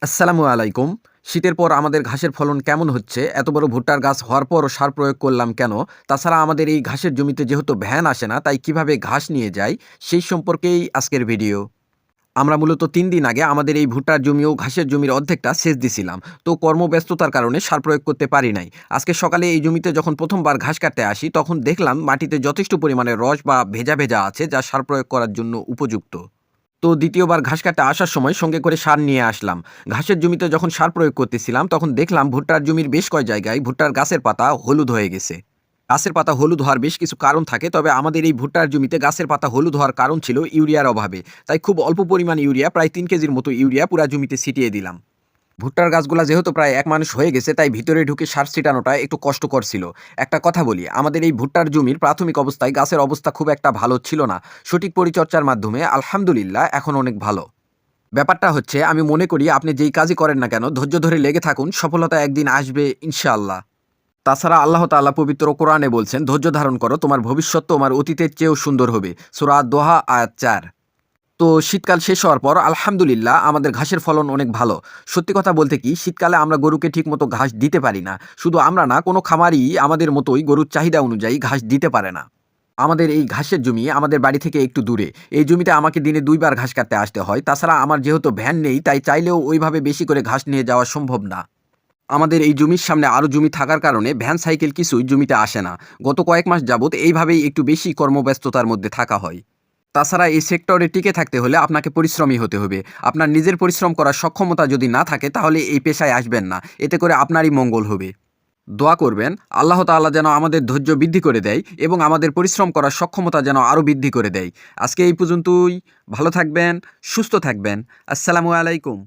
আসসালামু আলাইকুম। শীতের পর আমাদের ঘাসের ফলন কেমন হচ্ছে? এত বড় ভুট্টার গাছ হওয়ার পরও সার প্রয়োগ করলাম কেন? তাছাড়া আমাদের এই ঘাসের জমিতে যেহেতু ভ্যান আসে না, তাই কিভাবে ঘাস নিয়ে যাই? সেই সম্পর্কেই আজকের ভিডিও। আমরা মূলত ৩ দিন আগে আমাদের এই ভুট্টার জমি ও ঘাসের জমির অর্ধেকটা সেচ দিছিলাম। তো কর্মব্যস্ততার কারণে সার প্রয়োগ করতে পারি নাই। আজকে সকালে এই জমিতে যখন ১ম বার ঘাস কাটতে আসি, তখন দেখলাম মাটিতে যথেষ্ট পরিমাণে রস বা ভেজা আছে, যা সার প্রয়োগ করার জন্য উপযুক্ত। তো দ্বিতীয়বার ঘাস কাটতে আসার সময় সঙ্গে করে সার নিয়ে আসলাম। ঘাসের জমিতে যখন সার প্রয়োগ করতেছিলাম, তখন দেখলাম ভুট্টার জমির বেশ কয় জায়গায় ভুট্টার গাছের পাতা হলুদ হয়ে গেছে। গাছের পাতা হলুদ হওয়ার বেশ কিছু কারণ থাকে, তবে আমাদের এই ভুট্টার জমিতে গাছের পাতা হলুদ হওয়ার কারণ ছিল ইউরিয়ার অভাবে। তাই খুব অল্প পরিমাণ ইউরিয়া, প্রায় ৩ কেজির মতো ইউরিয়া পুরা জমিতে ছিটিয়ে দিলাম। ভুট্টার গাছগুলা যেহেতু প্রায় এক মানুষ হয়ে গেছে, তাই ভিতরে ঢুকে সার ছিটানোটা একটু কষ্টকর ছিল। একটা কথা বলি, আমাদের এই ভুট্টার জমির প্রাথমিক অবস্থায় গাছের অবস্থা খুব একটা ভালো ছিল না। সঠিক পরিচর্যার মাধ্যমে আলহামদুলিল্লাহ এখন অনেক ভালো। ব্যাপারটা হচ্ছে, আমি মনে করি আপনি যেই কাজই করেন না কেন, ধৈর্য ধরে লেগে থাকুন, সফলতা একদিন আসবে ইনশাআল্লাহ। তাছাড়া আল্লাহ তাআলা পবিত্র কোরআনে বলছেন, ধৈর্য ধারণ করো, তোমার ভবিষ্যৎ তোমার অতীতের চেয়েও সুন্দর হবে। সূরা দোহা আয়াত ৪। তো শীতকাল শেষ হওয়ার পর আলহামদুলিল্লাহ আমাদের ঘাসের ফলন অনেক ভালো। সত্যি কথা বলতে কি, শীতকালে আমরা গরুকে ঠিকমতো ঘাস দিতে পারি না। শুধু আমরা না, কোনো খামারই আমাদের মতোই গরুর চাহিদা অনুযায়ী ঘাস দিতে পারে না। আমাদের এই ঘাসের জমি আমাদের বাড়ি থেকে একটু দূরে। এই জমিতে আমাকে দিনে ২ বার ঘাস কাটতে আসতে হয়। তাছাড়া আমার যেহেতু ভ্যান নেই, তাই চাইলেও ওইভাবে বেশি করে ঘাস নিয়ে যাওয়া সম্ভব না। আমাদের এই জমির সামনে আরও জমি থাকার কারণে ভ্যান সাইকেল কিছুই জমিতে আসে না। গত কয়েক মাস যাবৎ এইভাবেই একটু বেশি কর্মব্যস্ততার মধ্যে থাকা হয়। তাছাড়া এই সেক্টরে টিকে থাকতে হলে আপনাকে পরিশ্রমী হতে হবে। আপনার নিজের পরিশ্রম করার সক্ষমতা যদি না থাকে, তাহলে এই পেশায় আসবেন না। এতে করে আপনারই মঙ্গল হবে। দোয়া করবেন আল্লাহ তাআলা যেন আমাদের ধৈর্য বৃদ্ধি করে দেয় এবং আমাদের পরিশ্রম করার সক্ষমতা যেন আরও বৃদ্ধি করে দেয়। আজকে এই পর্যন্তই। ভালো থাকবেন, সুস্থ থাকবেন। আসসালামু আলাইকুম।